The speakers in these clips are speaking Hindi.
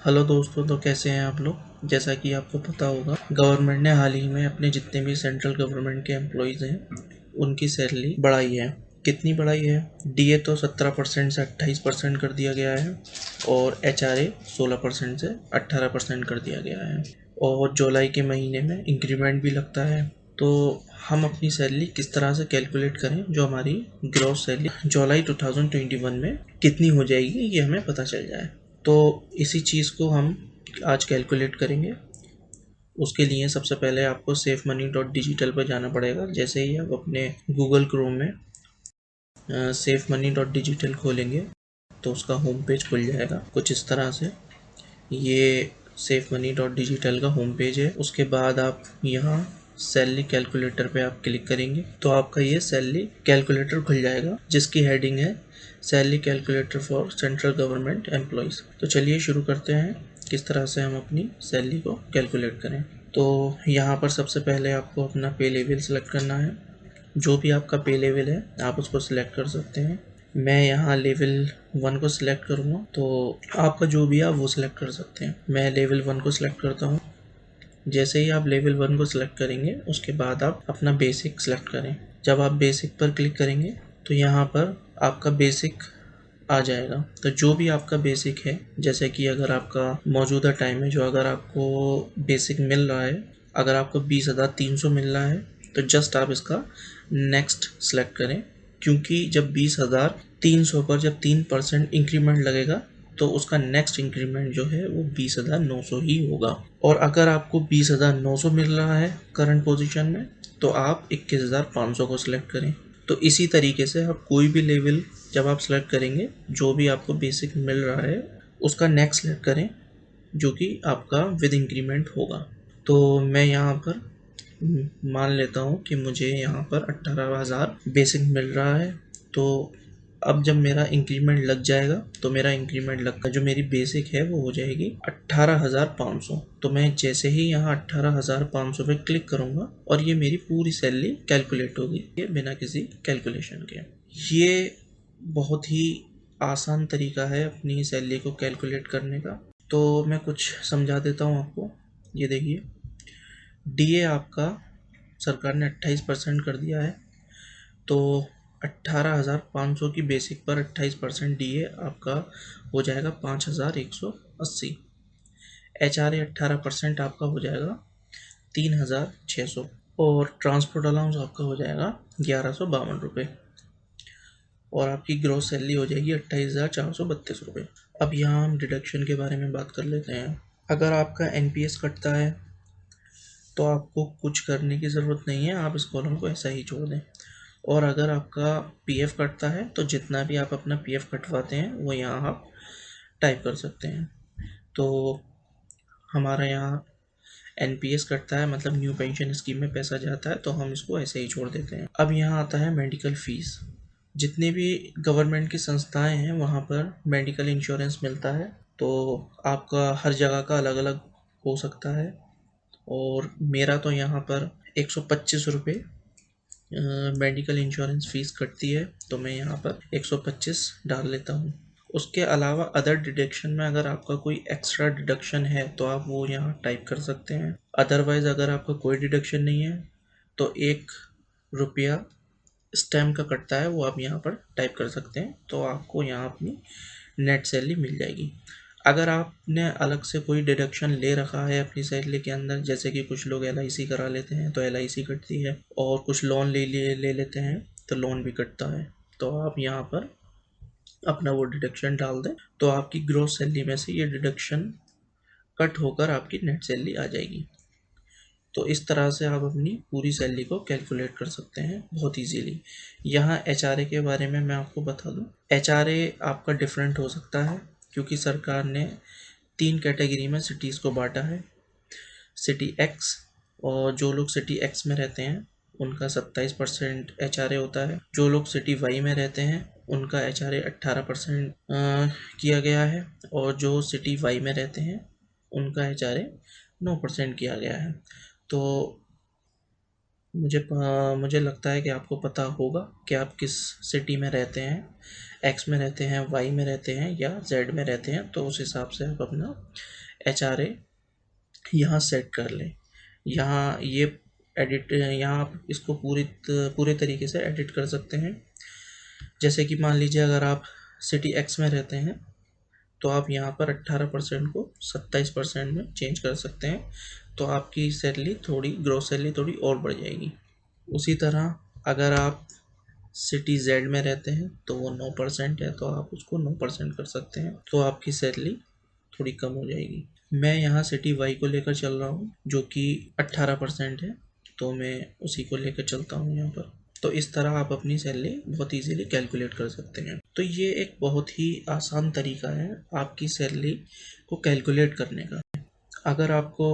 हेलो दोस्तों, तो कैसे हैं आप लोग। जैसा कि आपको पता होगा, गवर्नमेंट ने हाल ही में अपने जितने भी सेंट्रल गवर्नमेंट के एम्प्लॉयज़ हैं उनकी सैलरी बढ़ाई है। कितनी बढ़ाई है? डीए तो 17% से 28% कर दिया गया है और एचआरए 16% से 18% कर दिया गया है। और जुलाई के महीने में इंक्रीमेंट भी लगता है। तो हम अपनी सैलरी किस तरह से कैलकुलेट करें, जो हमारी ग्रॉस सैलरी जुलाई 2021 में कितनी हो जाएगी, ये हमें पता चल जाए। तो इसी चीज़ को हम आज कैलकुलेट करेंगे। उसके लिए सबसे पहले आपको SafeMoney.digital पर जाना पड़ेगा। जैसे ही आप अपने गूगल क्रोम में SafeMoney.digital खोलेंगे तो उसका होम पेज खुल जाएगा कुछ इस तरह से। ये SafeMoney.digital का होम पेज है। उसके बाद आप यहाँ सैलरी कैलकुलेटर पे आप क्लिक करेंगे तो आपका ये सैलरी कैलकुलेटर खुल जाएगा, जिसकी हेडिंग है salary calculator for central government employees. तो चलिए शुरू करते हैं किस तरह से हम अपनी सैलरी को कैलकुलेट करें। तो यहाँ पर सबसे पहले आपको अपना पे लेवल सेलेक्ट करना है। जो भी आपका पे लेवल है आप उसको सिलेक्ट कर सकते हैं। मैं यहाँ लेवल 1 को सिलेक्ट करूँगा, तो आपका जो भी आप वो सिलेक्ट कर सकते हैं। मैं लेवल 1 को सिलेक्ट करता हूँ। जैसे ही आप लेवल 1 को सिलेक्ट करेंगे उसके बाद आप अपना बेसिक सिलेक्ट करें। जब आप बेसिक पर क्लिक करेंगे तो यहाँ पर आपका बेसिक आ जाएगा। तो जो भी आपका बेसिक है, जैसे कि अगर आपका मौजूदा टाइम है, जो अगर आपको बेसिक मिल रहा है, अगर आपको 20,300 मिल रहा है तो जस्ट आप इसका नेक्स्ट सेलेक्ट करें, क्योंकि जब 20,300 पर जब 3% इंक्रीमेंट लगेगा तो उसका नेक्स्ट इंक्रीमेंट जो है वो 20,900 ही होगा। और अगर आपको 20,900 मिल रहा है करंट पोजीशन में तो आप 21,500 को सिलेक्ट करें। तो इसी तरीके से आप कोई भी लेवल जब आप सेलेक्ट करेंगे, जो भी आपको बेसिक मिल रहा है उसका नेक्स्ट सेलेक्ट करें, जो कि आपका विद इंक्रीमेंट होगा। तो मैं यहाँ पर मान लेता हूँ कि मुझे यहाँ पर 18,000 बेसिक मिल रहा है। तो अब जब मेरा इंक्रीमेंट लग जाएगा तो मेरा इंक्रीमेंट लगकर जो मेरी बेसिक है वो हो जाएगी 18,500। तो मैं जैसे ही यहाँ 18,500 पे क्लिक करूँगा और ये मेरी पूरी सैलरी कैलकुलेट होगी, ये बिना किसी कैलकुलेशन के। ये बहुत ही आसान तरीका है अपनी सैलरी को कैलकुलेट करने का। तो मैं कुछ समझा देता हूँ आपको। ये देखिए, डीए आपका सरकार ने 28% कर दिया है। तो 18,500 की बेसिक पर 28% डीए आपका हो जाएगा 5,180। एचआरए 18% आपका हो जाएगा 3,600 और ट्रांसपोर्ट अलाउंस आपका हो जाएगा 1,152 रुपये और आपकी ग्रॉस सैलरी हो जाएगी 28,432 रुपये। अब यहाँ हम डिडक्शन के बारे में बात कर लेते हैं। अगर आपका एनपीएस कटता है तो आपको कुछ करने की ज़रूरत नहीं है, आप इस कॉलम को ऐसा ही छोड़ दें। और अगर आपका पीएफ कटता है तो जितना भी आप अपना पीएफ कटवाते हैं वो यहाँ आप टाइप कर सकते हैं। तो हमारा यहाँ एनपीएस कटता है, मतलब न्यू पेंशन स्कीम में पैसा जाता है, तो हम इसको ऐसे ही छोड़ देते हैं। अब यहाँ आता है मेडिकल फ़ीस। जितने भी गवर्नमेंट की संस्थाएं हैं वहाँ पर मेडिकल इंश्योरेंस मिलता है। तो आपका हर जगह का अलग अलग हो सकता है और मेरा तो यहाँ पर 125 रुपये मेडिकल इंश्योरेंस फ़ीस कटती है, तो मैं यहाँ पर 125 डाल लेता हूँ। उसके अलावा अदर डिडक्शन में अगर आपका कोई एक्स्ट्रा डिडक्शन है तो आप वो यहाँ टाइप कर सकते हैं। अदरवाइज़ अगर आपका कोई डिडक्शन नहीं है तो 1 रुपया स्टैम्प का कटता है, वो आप यहाँ पर टाइप कर सकते हैं। तो आपको यहाँ अपनी नेट सैलरी मिल जाएगी। अगर आपने अलग से कोई डिडक्शन ले रखा है अपनी सैलरी के अंदर, जैसे कि कुछ लोग एलआईसी करा लेते हैं तो एलआईसी कटती है, और कुछ लोन ले लेते हैं तो लोन भी कटता है, तो आप यहाँ पर अपना वो डिडक्शन डाल दें तो आपकी ग्रॉस सैलरी में से ये डिडक्शन कट होकर आपकी नेट सैलरी आ जाएगी। तो इस तरह से आप अपनी पूरी सैलरी को कैलकुलेट कर सकते हैं बहुत इजीली। यहाँ एचआरए के बारे में मैं आपको बता दूँ। एचआरए आपका डिफरेंट हो सकता है क्योंकि सरकार ने 3 कैटेगरी में सिटीज़ को बांटा है। सिटी एक्स, और जो लोग सिटी एक्स में रहते हैं उनका 27% एचआरए होता है। जो लोग सिटी वाई में रहते हैं उनका एचआरए 18% किया गया है, और जो सिटी वाई में रहते हैं उनका एचआरए 9% किया गया है। तो मुझे लगता है कि आपको पता होगा कि आप किस सिटी में रहते हैं। एक्स में रहते हैं, वाई में रहते हैं या जेड में रहते हैं, तो उस हिसाब से आप अपना HRA यहाँ सेट कर लें। यहाँ ये एडिट, यहाँ आप इसको पूरे तरीके से एडिट कर सकते हैं। जैसे कि मान लीजिए अगर आप सिटी एक्स में रहते हैं तो आप यहाँ पर 18% को 27% में चेंज कर सकते हैं, तो आपकी सैलरी थोड़ी, ग्रॉस सैलरी थोड़ी और बढ़ जाएगी। उसी तरह अगर आप सिटी जेड में रहते हैं तो वो 9% है, तो आप उसको 9% कर सकते हैं, तो आपकी सैलरी थोड़ी कम हो जाएगी। मैं यहाँ सिटी वाई को लेकर चल रहा हूँ जो कि 18% है, तो मैं उसी को लेकर चलता हूँ यहाँ पर। तो इस तरह आप अपनी सैलरी बहुत इजीली कैलकुलेट कर सकते हैं। तो ये एक बहुत ही आसान तरीका है आपकी सैलरी को कैलकुलेट करने का। अगर आपको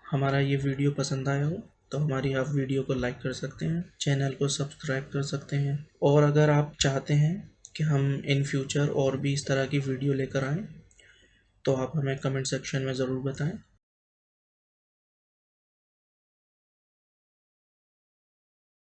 हमारा ये वीडियो पसंद आया हो तो हमारी आप वीडियो को लाइक कर सकते हैं, चैनल को सब्सक्राइब कर सकते हैं, और अगर आप चाहते हैं कि हम इन फ्यूचर और भी इस तरह की वीडियो लेकर आएँ तो आप हमें कमेंट सेक्शन में ज़रूर बताएं।